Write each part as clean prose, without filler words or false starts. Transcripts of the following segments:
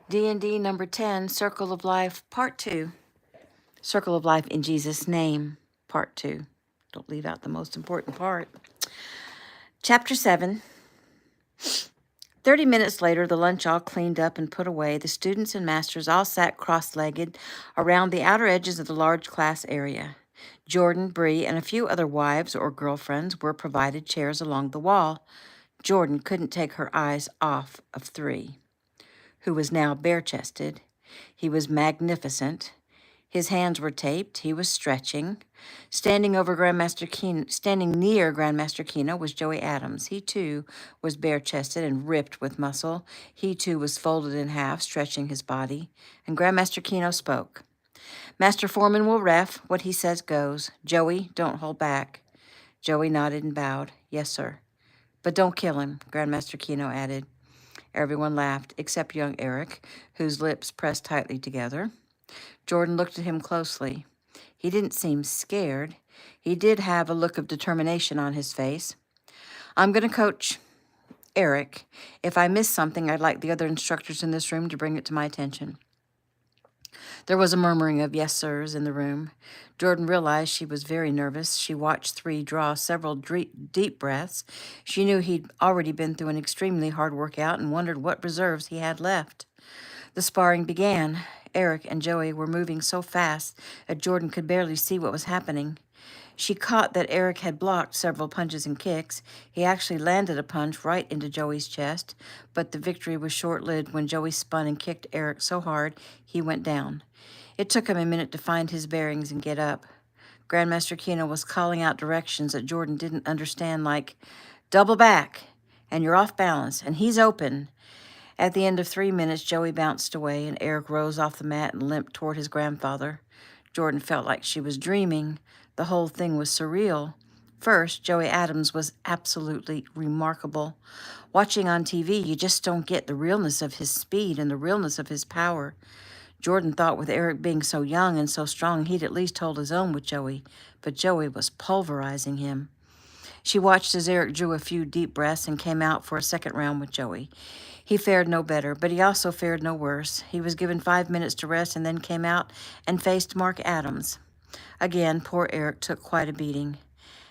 DND number 10, Circle of Life, Part 2. Circle of Life in Jesus' Name, Part 2. Don't leave out the most important part. Chapter 7. 30 minutes later, the lunch all cleaned up and put away, the students and masters all sat cross-legged around the outer edges of the large class area. Jordan, Bree, and a few other wives or girlfriends were provided chairs along the wall. Jordan couldn't take her eyes off of 3, who was now bare-chested. He was magnificent. His hands were taped. He was stretching. Standing near Grandmaster Keno was Joey Adams. He, too, was bare-chested and ripped with muscle. He, too, was folded in half, stretching his body. And Grandmaster Keno spoke. Master Foreman will ref. What he says goes. Joey, don't hold back. Joey nodded and bowed. Yes, sir. But don't kill him, Grandmaster Keno added. Everyone laughed, except young Eric, whose lips pressed tightly together. Jordan looked at him closely. He didn't seem scared. He did have a look of determination on his face. I'm going to coach Eric. If I miss something, I'd like the other instructors in this room to bring it to my attention. There was a murmuring of yes, sirs in the room. Jordan realized she was very nervous. She watched 3 draw several deep breaths. She knew he'd already been through an extremely hard workout and wondered what reserves he had left. The sparring began. Eric and Joey were moving so fast that Jordan could barely see what was happening. She caught that Eric had blocked several punches and kicks. He actually landed a punch right into Joey's chest, but the victory was short-lived when Joey spun and kicked Eric so hard he went down. It took him a minute to find his bearings and get up. Grandmaster Keno was calling out directions that Jordan didn't understand, like, double back, and you're off balance, and he's open. At the end of 3 minutes, Joey bounced away, and Eric rose off the mat and limped toward his grandfather. Jordan felt like she was dreaming. The whole thing was surreal. First, Joey Adams was absolutely remarkable. Watching on TV, you just don't get the realness of his speed and the realness of his power. Jordan thought with Eric being so young and so strong, he'd at least hold his own with Joey, but Joey was pulverizing him. She watched as Eric drew a few deep breaths and came out for a second round with Joey. He fared no better, but he also fared no worse. He was given 5 minutes to rest and then came out and faced Mark Adams. Again, poor Eric took quite a beating.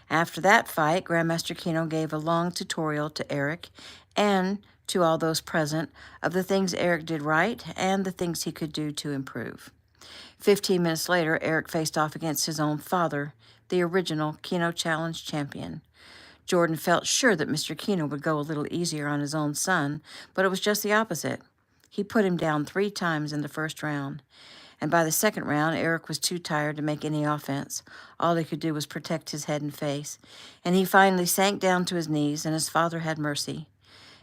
After that fight, Grandmaster Keno gave a long tutorial to Eric and to all those present of the things Eric did right and the things he could do to improve. 15 minutes later, Eric faced off against his own father, the original Keno Challenge champion. Jordan felt sure that Mr. Keno would go a little easier on his own son, but it was just the opposite. He put him down 3 times in the first round. And by the second round, Eric was too tired to make any offense. All he could do was protect his head and face. And he finally sank down to his knees, and his father had mercy.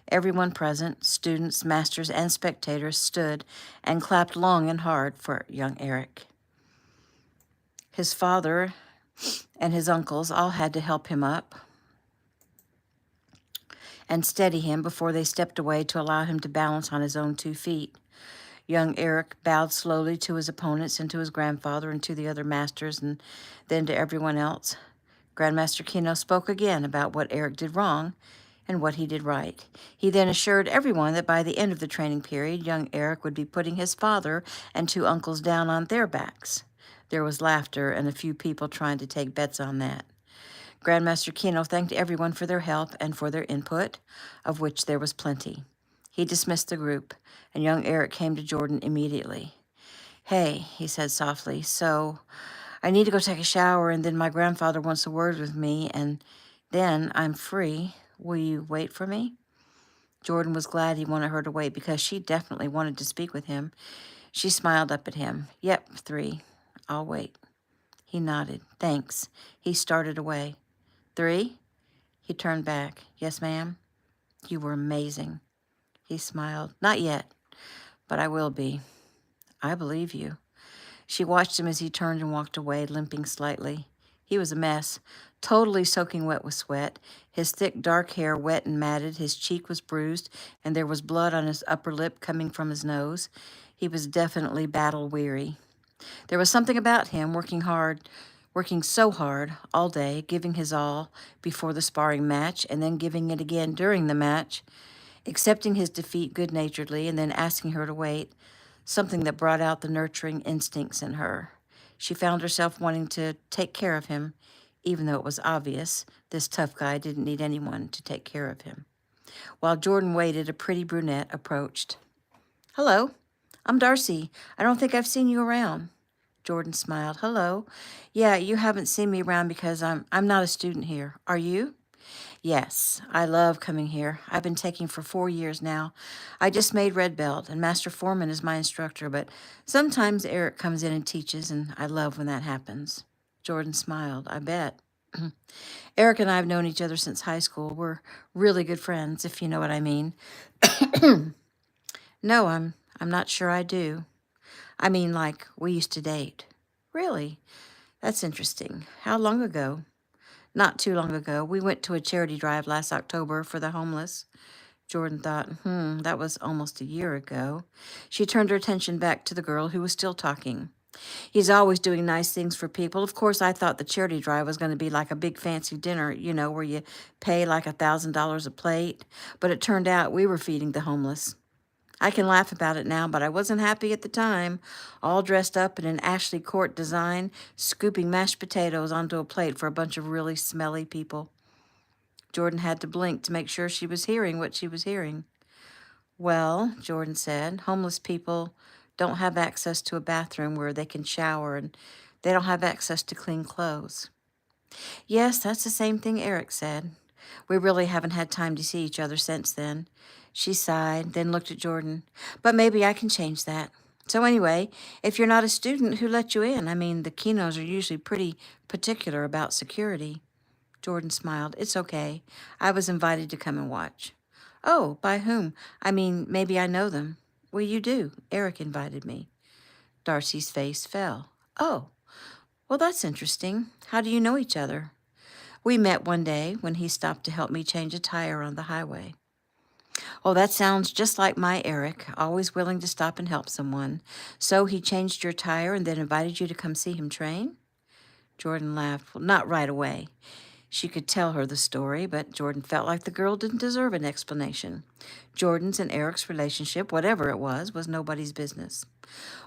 Everyone present, students, masters, and spectators, stood and clapped long and hard for young Eric. His father and his uncles all had to help him up and steady him before they stepped away to allow him to balance on his own 2 feet. Young Eric bowed slowly to his opponents and to his grandfather and to the other masters and then to everyone else. Grandmaster Keno spoke again about what Eric did wrong and what he did right. He then assured everyone that by the end of the training period, young Eric would be putting his father and 2 uncles down on their backs. There was laughter and a few people trying to take bets on that. Grandmaster Keno thanked everyone for their help and for their input, of which there was plenty. He dismissed the group, and young Eric came to Jordan immediately. Hey, he said softly, so I need to go take a shower, and then my grandfather wants a word with me, and then I'm free. Will you wait for me? Jordan was glad he wanted her to wait because she definitely wanted to speak with him. She smiled up at him. Yep, 3. I'll wait. He nodded. Thanks. He started away. 3? He turned back. Yes, ma'am. You were amazing. He smiled. Not yet, but I will be. I believe you. She watched him as he turned and walked away, limping slightly. He was a mess, totally soaking wet with sweat. His thick, dark hair wet and matted. His cheek was bruised, and there was blood on his upper lip coming from his nose. He was definitely battle-weary. There was something about him, working so hard all day, giving his all before the sparring match, and then giving it again during the match. accepting his defeat good-naturedly and then asking her to wait, something that brought out the nurturing instincts in her. She found herself wanting to take care of him, even though it was obvious this tough guy didn't need anyone to take care of him. While Jordan waited, a pretty brunette approached. "Hello, I'm Darcy. I don't think I've seen you around." Jordan smiled. "Hello. Yeah, you haven't seen me around because I'm not a student here. Are you?" "Yes, I love coming here. I've been taking for 4 years now. I just made red belt, and Master Foreman is my instructor, but sometimes Eric comes in and teaches, and I love when that happens." Jordan smiled. "I bet." "Eric and I have known each other since high school. We're really good friends, if you know what I mean." "No, I'm not sure I do. I mean, like, we used to date." "Really? That's interesting. How long ago?" "Not too long ago. We went to a charity drive last October for the homeless." Jordan thought, that was almost a year ago. She turned her attention back to the girl who was still talking. "He's always doing nice things for people. Of course, I thought the charity drive was going to be like a big fancy dinner, where you pay like $1,000 a plate. But it turned out we were feeding the homeless. I can laugh about it now, but I wasn't happy at the time. All dressed up in an Ashley Court design, scooping mashed potatoes onto a plate for a bunch of really smelly people." Jordan had to blink to make sure she was hearing what she was hearing. "Well," Jordan said, "homeless people don't have access to a bathroom where they can shower, and they don't have access to clean clothes." "Yes, that's the same thing Eric said. We really haven't had time to see each other since then." She sighed, then looked at Jordan. "But maybe I can change that. So anyway, if you're not a student, who let you in? I mean, the Kinos are usually pretty particular about security." Jordan smiled. "It's okay. I was invited to come and watch." "Oh, by whom? I mean, maybe I know them." "Well, you do. Eric invited me." Darcy's face fell. "Oh, well, that's interesting. How do you know each other?" "We met one day when he stopped to help me change a tire on the highway." "Oh, that sounds just like my Eric, always willing to stop and help someone. So he changed your tire and then invited you to come see him train?" Jordan laughed. "Well, not right away." She could tell her the story, but Jordan felt like the girl didn't deserve an explanation. Jordan's and Eric's relationship, whatever it was nobody's business.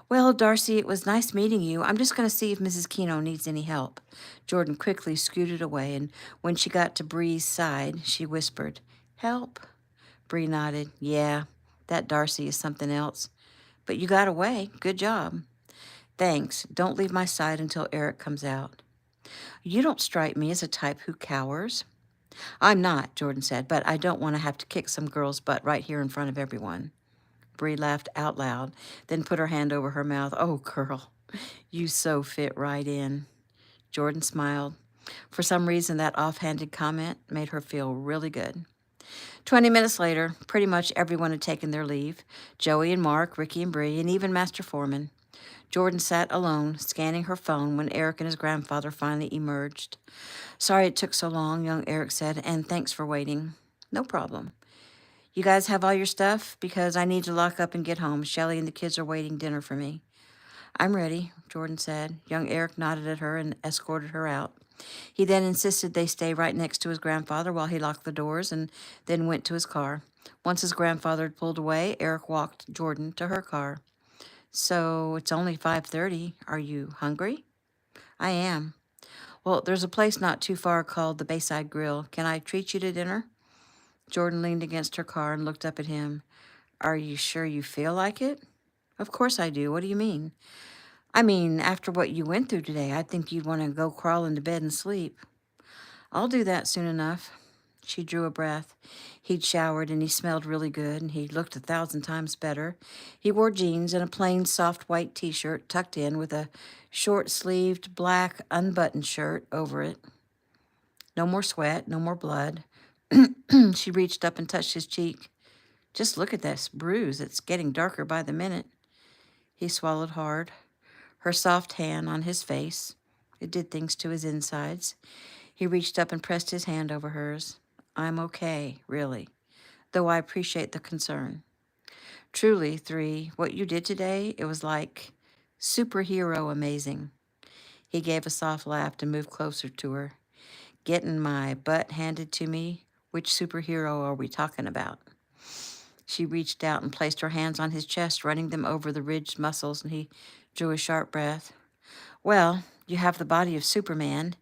"Well, Darcy, it was nice meeting you. I'm just going to see if Mrs. Keno needs any help." Jordan quickly scooted away, and when she got to Bree's side, she whispered, "Help?" Bree nodded. "Yeah, that Darcy is something else. But you got away. Good job." "Thanks. Don't leave my side until Eric comes out." "You don't strike me as a type who cowers." "I'm not," Jordan said, "but I don't want to have to kick some girl's butt right here in front of everyone." Bree laughed out loud, then put her hand over her mouth. "Oh, girl, you so fit right in." Jordan smiled. For some reason, that offhanded comment made her feel really good. 20 minutes later, pretty much everyone had taken their leave. Joey and Mark, Ricky and Bree, and even Master Foreman. Jordan sat alone, scanning her phone when Eric and his grandfather finally emerged. "Sorry it took so long," young Eric said, "and thanks for waiting." "No problem." "You guys have all your stuff? Because I need to lock up and get home. Shelley and the kids are waiting dinner for me." "I'm ready," Jordan said. Young Eric nodded at her and escorted her out. He then insisted they stay right next to his grandfather while he locked the doors and then went to his car. Once his grandfather had pulled away, Eric walked Jordan to her car. "So it's only 5:30. Are you hungry?" "I am." "Well, there's a place not too far called the Bayside Grill. Can I treat you to dinner?" Jordan leaned against her car and looked up at him. "Are you sure you feel like it?" "Of course I do. What do you mean?" "I mean, after what you went through today, I think you'd want to go crawl into bed and sleep." "I'll do that soon enough." She drew a breath. He'd showered and he smelled really good and he looked 1,000 times better. He wore jeans and a plain soft white t-shirt tucked in with a short-sleeved black unbuttoned shirt over it. No more sweat, no more blood. She reached up and touched his cheek. "Just look at this bruise. It's getting darker by the minute." He swallowed hard. Her soft hand on his face. It did things to his insides. He reached up and pressed his hand over hers. "I'm okay, really, though I appreciate the concern. Truly, 3, what you did today, it was like superhero amazing." He gave a soft laugh and moved closer to her. "Getting my butt handed to me? Which superhero are we talking about?" She reached out and placed her hands on his chest, running them over the ridged muscles, and he drew a sharp breath. Well, you have the body of Superman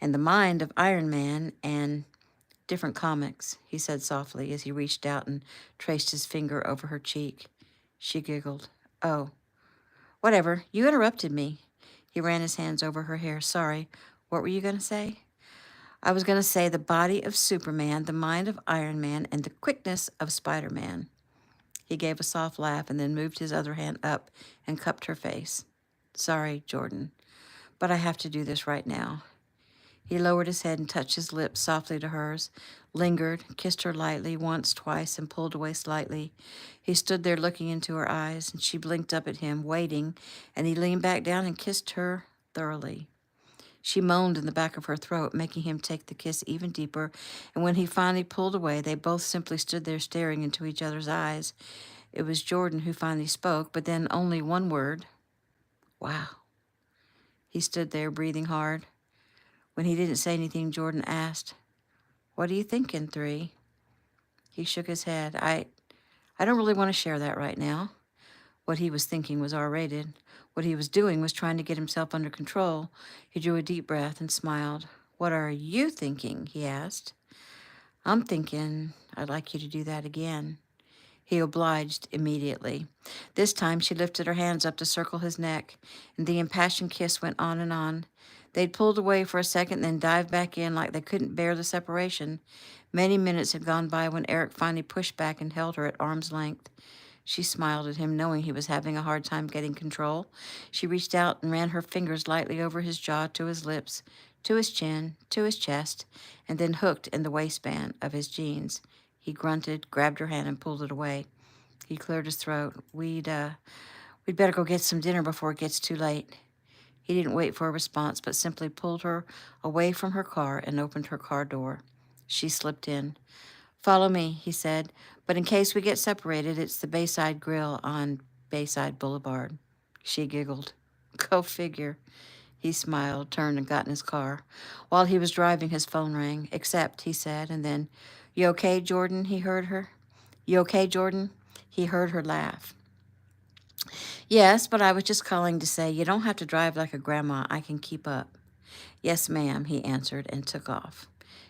and the mind of Iron Man and different comics, he said softly as he reached out and traced his finger over her cheek. She giggled. Oh, whatever. You interrupted me. He ran his hands over her hair. Sorry. What were you going to say? I was going to say the body of Superman, the mind of Iron Man, and the quickness of Spider-Man. He gave a soft laugh and then moved his other hand up and cupped her face. Sorry, Jordan, but I have to do this right now. He lowered his head and touched his lips softly to hers, lingered, kissed her lightly once, twice, and pulled away slightly. He stood there looking into her eyes, and she blinked up at him, waiting, and he leaned back down and kissed her thoroughly. She moaned in the back of her throat, making him take the kiss even deeper, and when he finally pulled away, they both simply stood there staring into each other's eyes. It was Jordan who finally spoke, but then only one word. Wow. He stood there, breathing hard. When he didn't say anything, Jordan asked, What are you thinking, 3? He shook his head. I don't really want to share that right now. What he was thinking was R-rated. What he was doing was trying to get himself under control. He drew a deep breath and smiled. What are you thinking? He asked. I'm thinking I'd like you to do that again. He obliged immediately. This time she lifted her hands up to circle his neck, and the impassioned kiss went on and on. They'd pulled away for a second, then dived back in like they couldn't bear the separation. Many minutes had gone by when Eric finally pushed back and held her at arm's length. She smiled at him, knowing he was having a hard time getting control. She reached out and ran her fingers lightly over his jaw to his lips, to his chin, to his chest, and then hooked in the waistband of his jeans. He grunted, grabbed her hand, and pulled it away. He cleared his throat. We'd better go get some dinner before it gets too late. He didn't wait for a response, but simply pulled her away from her car and opened her car door. She slipped in. Follow me, he said, but in case we get separated, it's the Bayside Grill on Bayside Boulevard. She giggled. Go figure. He smiled, turned, and got in his car. While he was driving, his phone rang. Accept, he said, and then, You okay, Jordan? He heard her. You okay, Jordan? He heard her laugh. Yes, but I was just calling to say you don't have to drive like a grandma. I can keep up. Yes, ma'am, he answered and took off.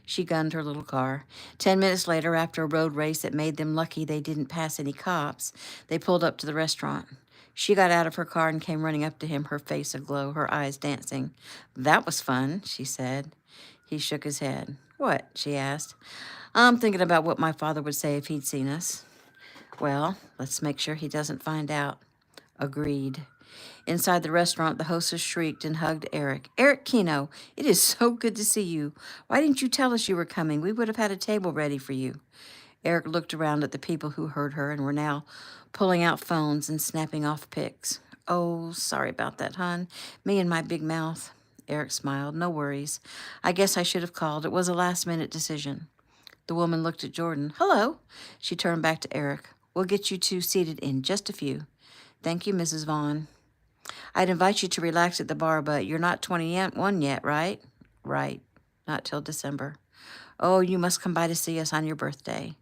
She gunned her little car. 10 minutes later, after a road race that made them lucky they didn't pass any cops, they pulled up to the restaurant. She got out of her car and came running up to him, her face aglow, her eyes dancing. That was fun, she said. He shook his head. What? She asked. I'm thinking about what my father would say if he'd seen us. Well, let's make sure he doesn't find out. Agreed. Inside the restaurant, the hostess shrieked and hugged Eric. Eric Keno, it is so good to see you. Why didn't you tell us you were coming? We would have had a table ready for you. Eric looked around at the people who heard her and were now pulling out phones and snapping off pics. Oh, sorry about that, hon. Me and my big mouth. Eric smiled. No worries. I guess I should have called. It was a last-minute decision. The woman looked at Jordan. Hello. She turned back to Eric. We'll get you two seated in just a few. Thank you, Mrs. Vaughn. I'd invite you to relax at the bar, but you're not 21 yet, right? Right. Not till December. Oh, you must come by to see us on your birthday.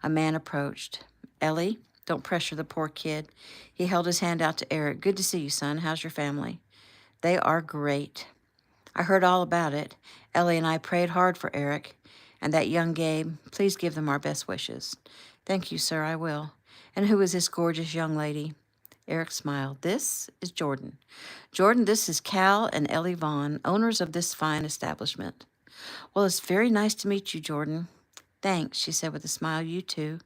A man approached. Ellie, don't pressure the poor kid. He held his hand out to Eric. Good to see you, son. How's your family? They are great. I heard all about it. Ellie and I prayed hard for Eric and that young Gabe. Please give them our best wishes. Thank you, sir, I will. And who is this gorgeous young lady? Eric smiled. This is Jordan. Jordan, this is Cal and Ellie Vaughn, owners of this fine establishment. Well, it's very nice to meet you, Jordan. Thanks, she said with a smile. You too.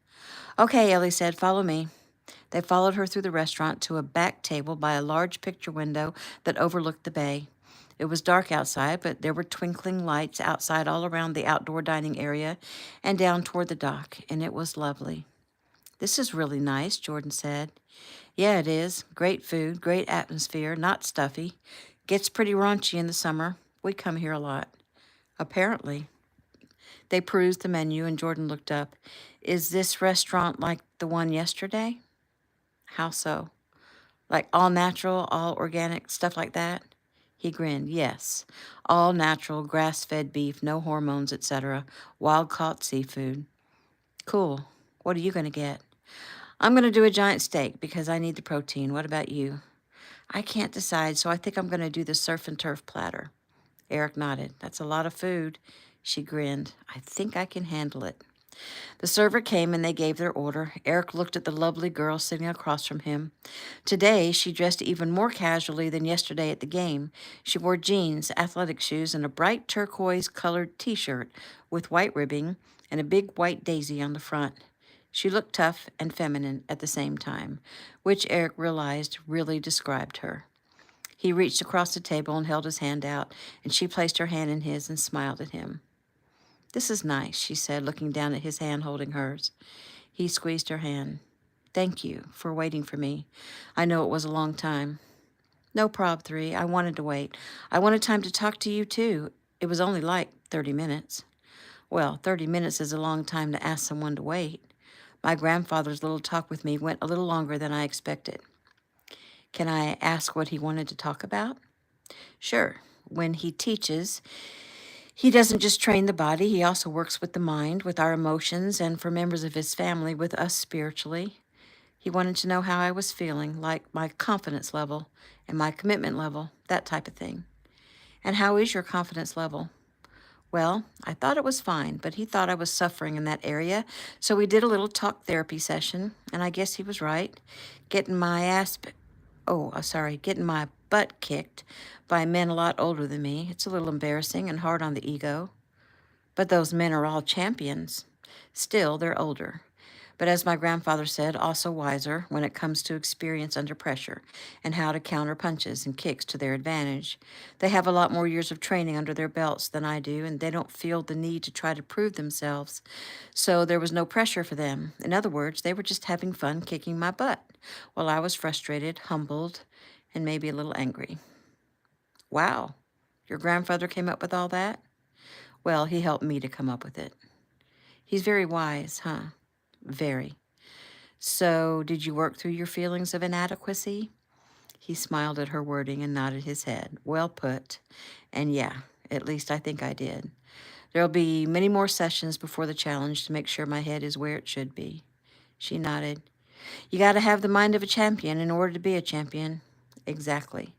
Okay, Ellie said, follow me. They followed her through the restaurant to a back table by a large picture window that overlooked the bay. It was dark outside, but there were twinkling lights outside all around the outdoor dining area and down toward the dock, and it was lovely. This is really nice, Jordan said. Yeah, it is. Great food, great atmosphere, not stuffy. Gets pretty raunchy in the summer. We come here a lot. Apparently. They perused the menu, and Jordan looked up. Is this restaurant like the one yesterday? How so? Like all natural, all organic, stuff like that? He grinned. Yes. All natural, grass-fed beef, no hormones, etc. Wild-caught seafood. Cool. What are you going to get? I'm going to do a giant steak because I need the protein. What about you? I can't decide, so I think I'm going to do the surf and turf platter. Eric nodded. That's a lot of food. She grinned. I think I can handle it. The server came and they gave their order. Eric looked at the lovely girl sitting across from him. Today, she dressed even more casually than yesterday at the game. She wore jeans, athletic shoes, and a bright turquoise-colored t-shirt with white ribbing and a big white daisy on the front. She looked tough and feminine at the same time, which Eric realized really described her. He reached across the table and held his hand out, and she placed her hand in his and smiled at him. This is nice, she said, looking down at his hand holding hers. He squeezed her hand. Thank you for waiting for me. I know it was a long time. No prob, 3. I wanted to wait. I wanted time to talk to you, too. It was only like 30 minutes. Well, 30 minutes is a long time to ask someone to wait. My grandfather's little talk with me went a little longer than I expected. Can I ask what he wanted to talk about? Sure. When he teaches, he doesn't just train the body, he also works with the mind, with our emotions, and for members of his family, with us spiritually. He wanted to know how I was feeling, like my confidence level and my commitment level, that type of thing. And how is your confidence level? Well, I thought it was fine, but he thought I was suffering in that area, so we did a little talk therapy session, and I guess he was right. Getting my getting my butt kicked by men a lot older than me. It's a little embarrassing and hard on the ego. But those men are all champions. Still, they're older. But as my grandfather said, also wiser when it comes to experience under pressure and how to counter punches and kicks to their advantage. They have a lot more years of training under their belts than I do, and they don't feel the need to try to prove themselves. So there was no pressure for them. In other words, they were just having fun kicking my butt, while I was frustrated, humbled, and maybe a little angry. Wow, your grandfather came up with all that? Well, he helped me to come up with it. He's very wise, huh? Very. So, did you work through your feelings of inadequacy? He smiled at her wording and nodded his head. Well put. And yeah, at least I think I did. There'll be many more sessions before the challenge to make sure my head is where it should be. She nodded. You got to have the mind of a champion in order to be a champion. Exactly.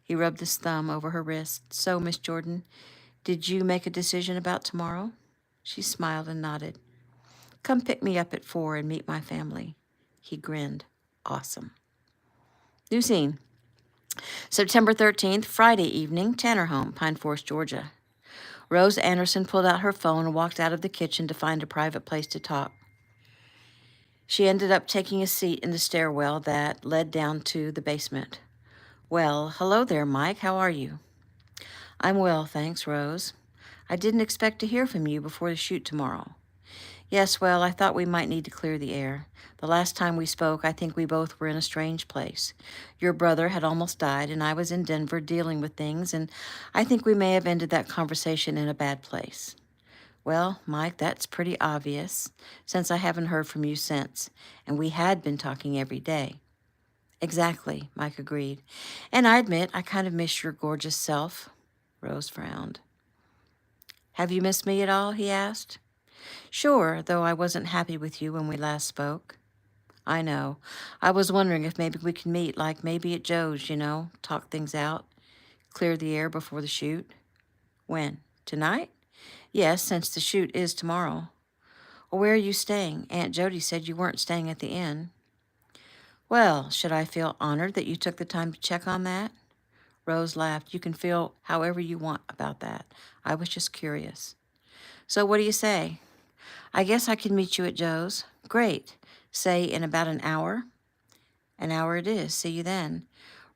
He rubbed his thumb over her wrist. So, Miss Jordan, did you make a decision about tomorrow? She smiled and nodded. Come pick me up at 4 and meet my family. He grinned. Awesome. New scene. September 13th, Friday evening, Tanner home, Pine Forest, Georgia. Rose Anderson pulled out her phone and walked out of the kitchen to find a private place to talk. She ended up taking a seat in the stairwell that led down to the basement. Well, hello there, Mike. How are you? I'm well, thanks, Rose. I didn't expect to hear from you before the shoot tomorrow. Yes, well, I thought we might need to clear the air. The last time we spoke, I think we both were in a strange place. Your brother had almost died, and I was in Denver dealing with things, and I think we may have ended that conversation in a bad place. Well, Mike, that's pretty obvious, since I haven't heard from you since, and we had been talking every day. Exactly, Mike agreed. And I admit I kind of miss your gorgeous self. Rose frowned. Have you missed me at all? He asked. Sure, though I wasn't happy with you when we last spoke. I know. I was wondering if maybe we could meet, like maybe at Joe's, talk things out, clear the air before the shoot. When? Tonight? Yes, since the shoot is tomorrow. Well, where are you staying? Aunt Jody said you weren't staying at the inn. Well, should I feel honored that you took the time to check on that? Rose laughed. You can feel however you want about that. I was just curious. So what do you say? I guess I can meet you at Joe's. Great. Say in about an hour? An hour it is. See you then.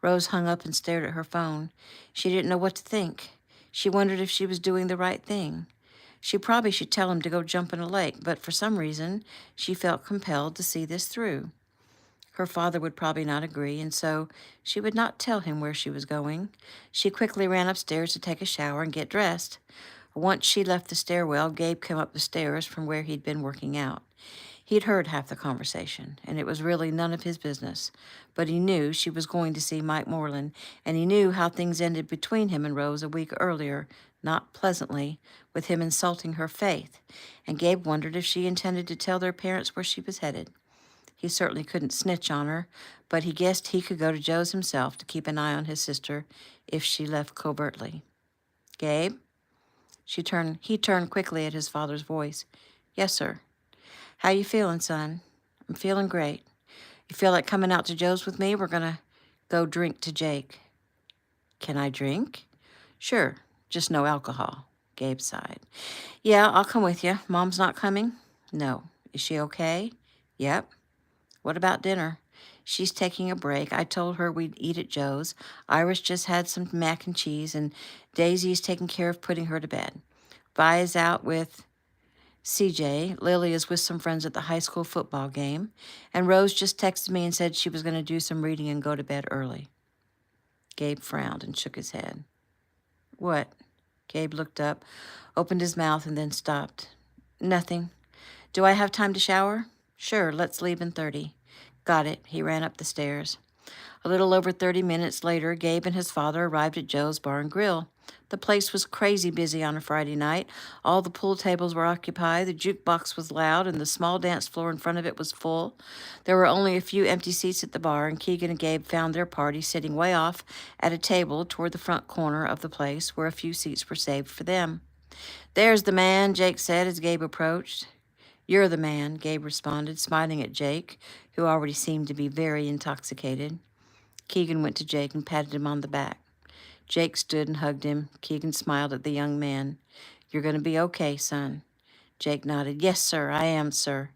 Rose hung up and stared at her phone. She didn't know what to think. She wondered if she was doing the right thing. She probably should tell him to go jump in a lake, but for some reason, she felt compelled to see this through. Her father would probably not agree, and so she would not tell him where she was going. She quickly ran upstairs to take a shower and get dressed. Once she left the stairwell, Gabe came up the stairs from where he'd been working out. He'd heard half the conversation, and it was really none of his business. But he knew she was going to see Mike Moreland, and he knew how things ended between him and Rose a week earlier, not pleasantly, with him insulting her faith. And Gabe wondered if she intended to tell their parents where she was headed. He certainly couldn't snitch on her, but he guessed he could go to Joe's himself to keep an eye on his sister if she left covertly. Gabe? He turned quickly at his father's voice. Yes, sir. How you feeling, son? I'm feeling great. You feel like coming out to Joe's with me? We're gonna go drink to Jake. Can I drink? Sure, just no alcohol. Gabe sighed. Yeah, I'll come with you. Mom's not coming? No. Is she okay? Yep. What about dinner? She's taking a break. I told her we'd eat at Joe's. Iris just had some mac and cheese, and Daisy's taking care of putting her to bed. Vi is out with CJ. Lily is with some friends at the high school football game. And Rose just texted me and said she was going to do some reading and go to bed early. Gabe frowned and shook his head. What? Gabe looked up, opened his mouth, and then stopped. Nothing. Do I have time to shower? Sure, let's leave in 30. Got it. He ran up the stairs. A little over 30 minutes later, Gabe and his father arrived at Joe's Bar and Grill. The place was crazy busy on a Friday night. All the pool tables were occupied, the jukebox was loud, and the small dance floor in front of it was full. There were only a few empty seats at the bar, and Keegan and Gabe found their party sitting way off at a table toward the front corner of the place where a few seats were saved for them. There's the man, Jake said as Gabe approached. You're the man, Gabe responded, smiling at Jake, who already seemed to be very intoxicated. Keegan went to Jake and patted him on the back. Jake stood and hugged him. Keegan smiled at the young man. You're going to be okay, son. Jake nodded. Yes, sir, I am, sir.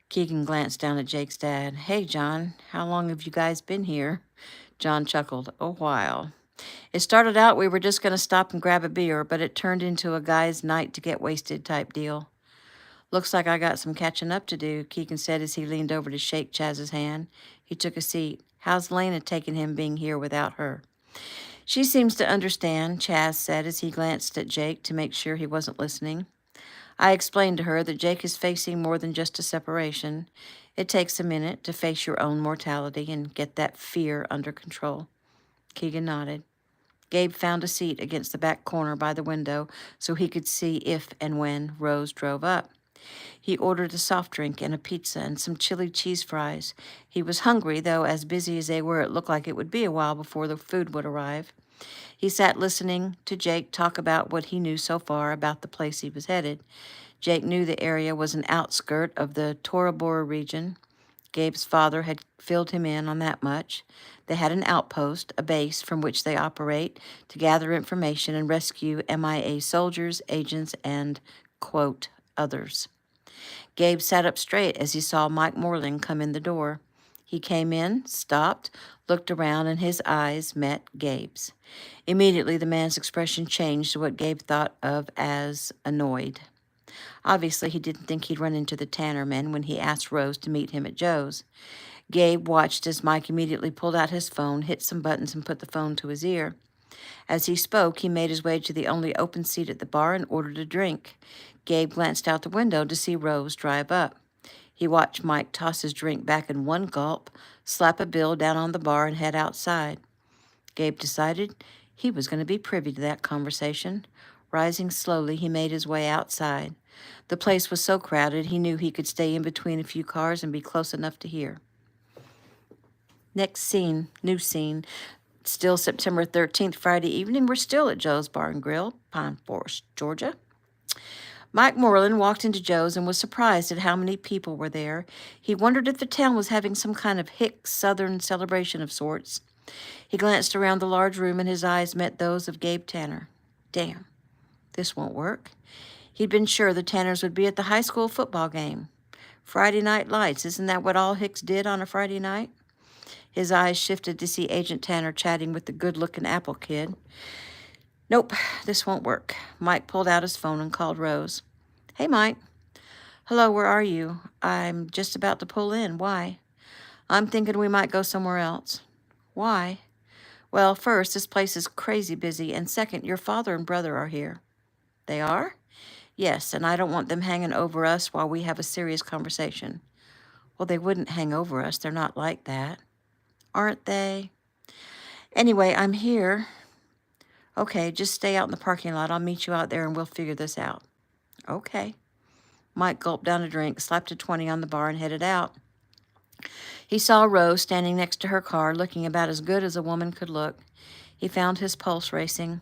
Keegan glanced down at Jake's dad. Hey, John, how long have you guys been here? John chuckled. A while. It started out we were just going to stop and grab a beer, but it turned into a guy's night to get wasted type deal. Looks like I got some catching up to do, Keegan said as he leaned over to shake Chaz's hand. He took a seat. How's Lena taking him being here without her? She seems to understand, Chaz said as he glanced at Jake to make sure he wasn't listening. I explained to her that Jake is facing more than just a separation. It takes a minute to face your own mortality and get that fear under control. Keegan nodded. Gabe found a seat against the back corner by the window so he could see if and when Rose drove up. He ordered a soft drink and a pizza and some chili cheese fries. He was hungry, though as busy as they were, it looked like it would be a while before the food would arrive. He sat listening to Jake talk about what he knew so far about the place he was headed. Jake knew the area was an outskirt of the Tora Bora region. Gabe's father had filled him in on that much. They had an outpost, a base from which they operate to gather information and rescue MIA soldiers, agents, and, quote, others. Gabe sat up straight as he saw Mike Moreland come in the door. He came in, stopped, looked around, and his eyes met Gabe's. Immediately, the man's expression changed to what Gabe thought of as annoyed. Obviously, he didn't think he'd run into the Tanner men when he asked Rose to meet him at Joe's. Gabe watched as Mike immediately pulled out his phone, hit some buttons, and put the phone to his ear. As he spoke, he made his way to the only open seat at the bar and ordered a drink. Gabe glanced out the window to see Rose drive up. He watched Mike toss his drink back in one gulp, slap a bill down on the bar, and head outside. Gabe decided he was going to be privy to that conversation. Rising slowly, he made his way outside. The place was so crowded, he knew he could stay in between a few cars and be close enough to hear. Next scene, new scene. Still September 13th, Friday evening. We're still at Joe's Bar and Grill, Pine Forest, Georgia. Mike Moreland walked into Joe's and was surprised at how many people were there. He wondered if the town was having some kind of hick Southern celebration of sorts. He glanced around the large room and his eyes met those of Gabe Tanner. Damn, this won't work. He'd been sure the Tanners would be at the high school football game. Friday night lights, isn't that what all Hicks did on a Friday night? His eyes shifted to see Agent Tanner chatting with the good-looking Apple kid. Nope, this won't work. Mike pulled out his phone and called Rose. Hey, Mike. Hello, where are you? I'm just about to pull in. Why? I'm thinking we might go somewhere else. Why? Well, first, this place is crazy busy, and second, your father and brother are here. They are? Yes, and I don't want them hanging over us while we have a serious conversation. Well, they wouldn't hang over us. They're not like that. Aren't they? Anyway, I'm here. Okay, just stay out in the parking lot. I'll meet you out there and we'll figure this out. Okay. Mike gulped down a drink, slapped a 20 on the bar, and headed out. He saw Rose standing next to her car, looking about as good as a woman could look. He found his pulse racing.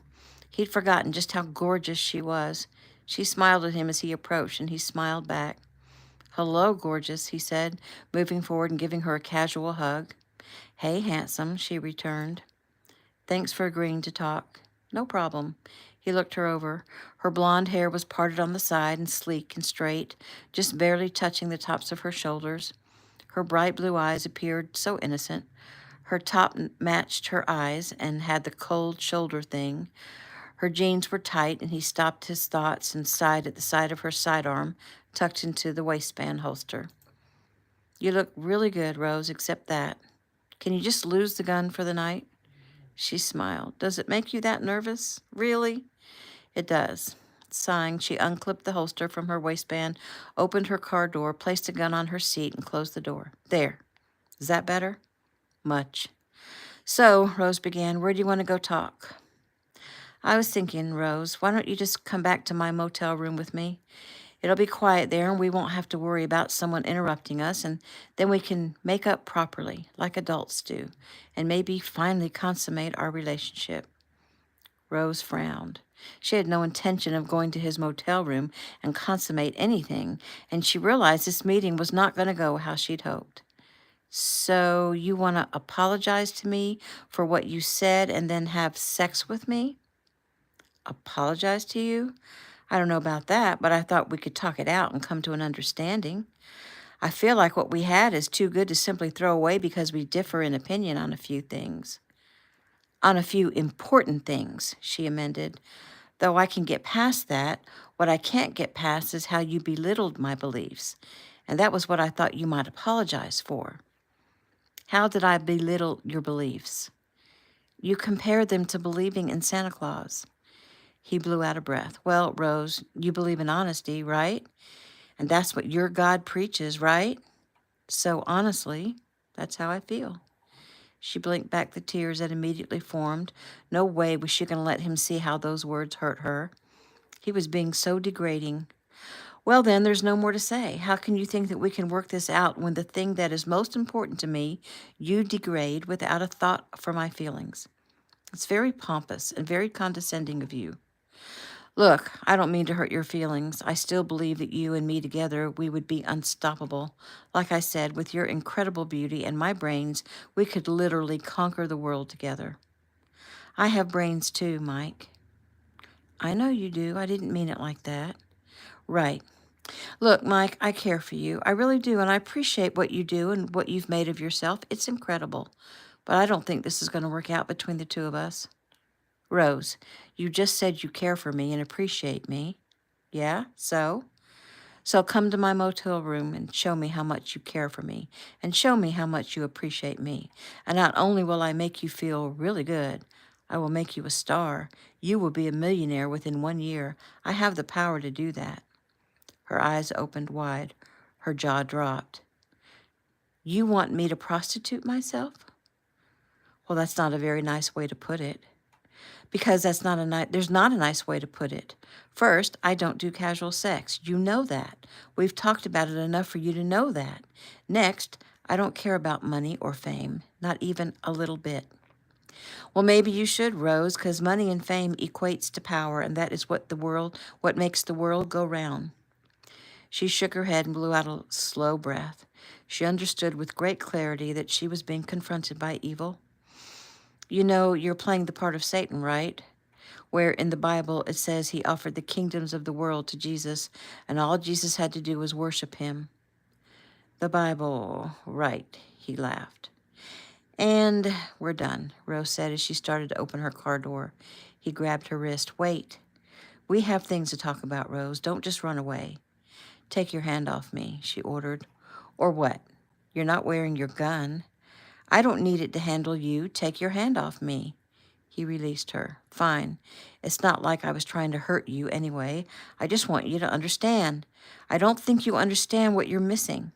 He'd forgotten just how gorgeous she was. She smiled at him as he approached, and he smiled back. Hello, gorgeous, he said, moving forward and giving her a casual hug. Hey, handsome, she returned. Thanks for agreeing to talk. No problem. He looked her over. Her blonde hair was parted on the side and sleek and straight, just barely touching the tops of her shoulders. Her bright blue eyes appeared so innocent. Her top matched her eyes and had the cold shoulder thing. Her jeans were tight, and he stopped his thoughts and sighed at the sight of her sidearm tucked into the waistband holster. You look really good, Rose, except that. Can you just lose the gun for the night? She smiled. Does it make you that nervous? Really? It does. Sighing, she unclipped the holster from her waistband, opened her car door, placed the gun on her seat, and closed the door. There. Is that better? Much. So, Rose began, where do you want to go talk? I was thinking, Rose, why don't you just come back to my motel room with me? It'll be quiet there, and we won't have to worry about someone interrupting us, and then we can make up properly, like adults do, and maybe finally consummate our relationship. Rose frowned. She had no intention of going to his motel room and consummate anything, and she realized this meeting was not going to go how she'd hoped. So you want to apologize to me for what you said and then have sex with me? Apologize to you? I don't know about that, but I thought we could talk it out and come to an understanding. I feel like what we had is too good to simply throw away because we differ in opinion on a few things. On a few important things, she amended. Though I can get past that, what I can't get past is how you belittled my beliefs. And that was what I thought you might apologize for. How did I belittle your beliefs? You compared them to believing in Santa Claus. He blew out a breath. Well, Rose, you believe in honesty, right? And that's what your God preaches, right? So honestly, that's how I feel. She blinked back the tears that immediately formed. No way was she going to let him see how those words hurt her. He was being so degrading. Well, then, there's no more to say. How can you think that we can work this out when the thing that is most important to me, you degrade without a thought for my feelings? It's very pompous and very condescending of you. Look, I don't mean to hurt your feelings. I still believe that you and me together, we would be unstoppable. Like I said, with your incredible beauty and my brains, we could literally conquer the world together. I have brains too, Mike. I know you do. I didn't mean it like that. Right. Look, Mike, I care for you. I really do, and I appreciate what you do and what you've made of yourself. It's incredible. But I don't think this is going to work out between the two of us. Rose, you just said you care for me and appreciate me. Yeah, so? So come to my motel room and show me how much you care for me, and show me how much you appreciate me. And not only will I make you feel really good, I will make you a star. You will be a millionaire within 1 year. I have the power to do that. Her eyes opened wide. Her jaw dropped. You want me to prostitute myself? Well, that's not a very nice way to put it. Because there's not a nice way to put it. First, I don't do casual sex. You know that. We've talked about it enough for you to know that. Next, I don't care about money or fame, not even a little bit. Well, maybe you should, Rose, because money and fame equates to power, and that is what makes the world go round. She shook her head and blew out a slow breath. She understood with great clarity that she was being confronted by evil. You know, you're playing the part of Satan, right? Where in the Bible it says he offered the kingdoms of the world to Jesus, and all Jesus had to do was worship him. The Bible, right, he laughed. And we're done, Rose said as she started to open her car door. He grabbed her wrist. Wait. We have things to talk about, Rose. Don't just run away. Take your hand off me, she ordered. Or what? You're not wearing your gun. I don't need it to handle you. Take your hand off me. He released her. Fine. It's not like I was trying to hurt you anyway. I just want you to understand. I don't think you understand what you're missing.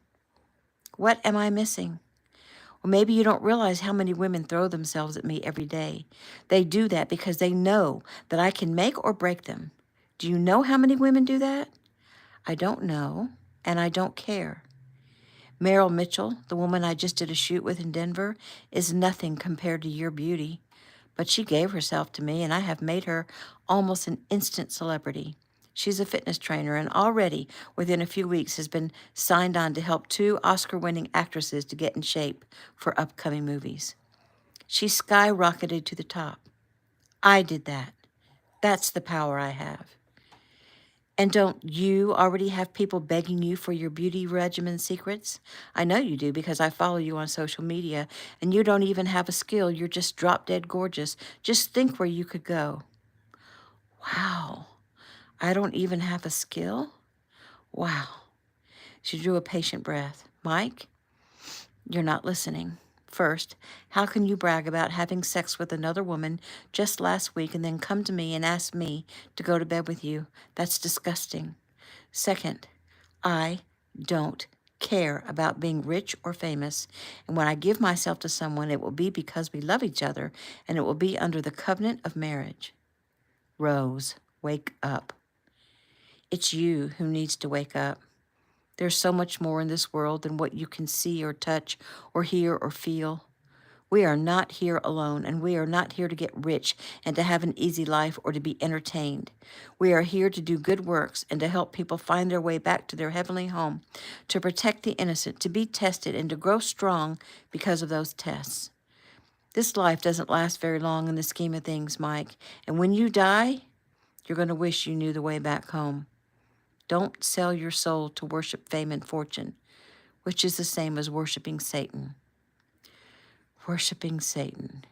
What am I missing? Well, maybe you don't realize how many women throw themselves at me every day. They do that because they know that I can make or break them. Do you know how many women do that? I don't know, and I don't care. Meryl Mitchell, the woman I just did a shoot with in Denver, is nothing compared to your beauty. But she gave herself to me, and I have made her almost an instant celebrity. She's a fitness trainer and already, within a few weeks, has been signed on to help 2 Oscar-winning actresses to get in shape for upcoming movies. She skyrocketed to the top. I did that. That's the power I have. And don't you already have people begging you for your beauty regimen secrets? I know you do because I follow you on social media, and you don't even have a skill. You're just drop dead gorgeous. Just think where you could go. Wow. I don't even have a skill? Wow. She drew a patient breath. Mike, you're not listening. First, how can you brag about having sex with another woman just last week and then come to me and ask me to go to bed with you? That's disgusting. Second, I don't care about being rich or famous, and when I give myself to someone, it will be because we love each other, and it will be under the covenant of marriage. Rose, wake up. It's you who needs to wake up. There's so much more in this world than what you can see or touch or hear or feel. We are not here alone, and we are not here to get rich and to have an easy life or to be entertained. We are here to do good works and to help people find their way back to their heavenly home, to protect the innocent, to be tested, and to grow strong because of those tests. This life doesn't last very long in the scheme of things, Mike, and when you die, you're going to wish you knew the way back home. Don't sell your soul to worship fame and fortune, which is the same as worshiping Satan. Worshipping Satan.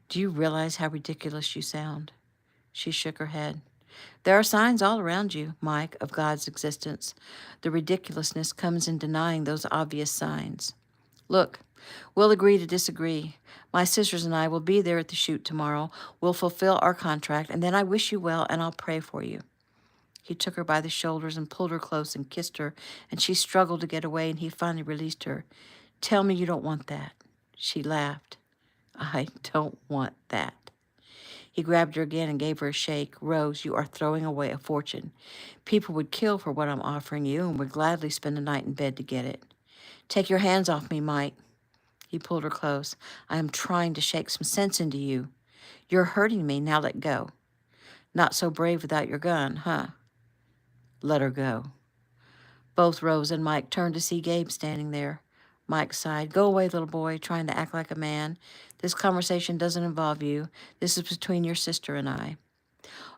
Do you realize how ridiculous you sound? She shook her head. There are signs all around you, Mike, of God's existence. The ridiculousness comes in denying those obvious signs. Look, we'll agree to disagree. My sisters and I will be there at the shoot tomorrow. We'll fulfill our contract, and then I wish you well, and I'll pray for you. He took her by the shoulders and pulled her close and kissed her, and she struggled to get away, and he finally released her. Tell me you don't want that. She laughed. I don't want that. He grabbed her again and gave her a shake. Rose, you are throwing away a fortune. People would kill for what I'm offering you and would gladly spend a night in bed to get it. Take your hands off me, Mike. He pulled her close. I am trying to shake some sense into you. You're hurting me. Now let go. Not so brave without your gun, huh? Let her go. Both Rose and Mike turned to see Gabe standing there. Mike sighed. Go away, little boy, trying to act like a man. This conversation doesn't involve you. This is between your sister and I.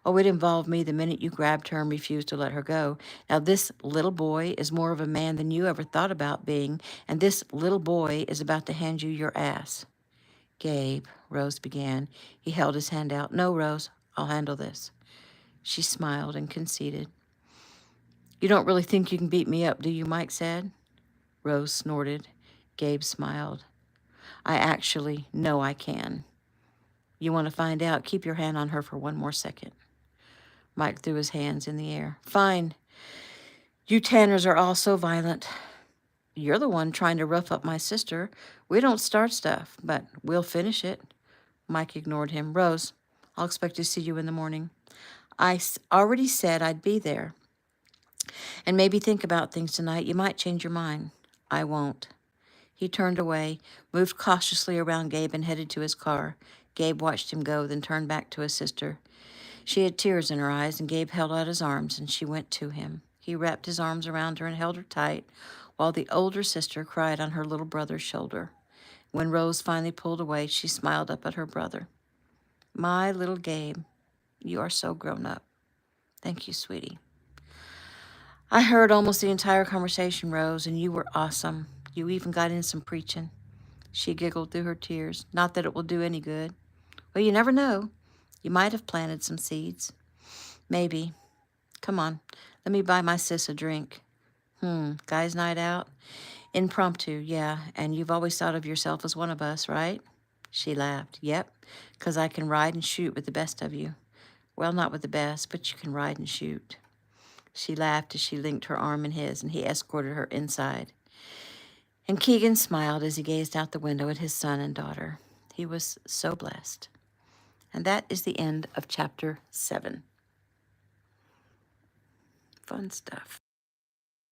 Oh, it involved me the minute you grabbed her and refused to let her go. Now, this little boy is more of a man than you ever thought about being, and this little boy is about to hand you your ass. Gabe, Rose began. He held his hand out. No, Rose, I'll handle this. She smiled and conceded. You don't really think you can beat me up, do you, Mike said. Rose snorted. Gabe smiled. I actually know I can. You want to find out? Keep your hand on her for one more second. Mike threw his hands in the air. Fine. You Tanners are all so violent. You're the one trying to rough up my sister. We don't start stuff, but we'll finish it. Mike ignored him. Rose, I'll expect to see you in the morning. I already said I'd be there. And maybe think about things tonight. You might change your mind. I won't. He turned away, moved cautiously around Gabe, and headed to his car. Gabe watched him go, then turned back to his sister. She had tears in her eyes, and Gabe held out his arms, and she went to him. He wrapped his arms around her and held her tight, while the older sister cried on her little brother's shoulder. When Rose finally pulled away, she smiled up at her brother. My little Gabe, you are so grown up. Thank you, sweetie. I heard almost the entire conversation, Rose, and you were awesome. You even got in some preaching. She giggled through her tears. Not that it will do any good. Well, you never know. You might have planted some seeds. Maybe. Come on, let me buy my sis a drink. Guys' night out? Impromptu, yeah, and you've always thought of yourself as one of us, right? She laughed. Yep, 'cause I can ride and shoot with the best of you. Well, not with the best, but you can ride and shoot. She laughed as she linked her arm in his, and he escorted her inside. And Keegan smiled as he gazed out the window at his son and daughter. He was so blessed. And that is the end of chapter 7. Fun stuff.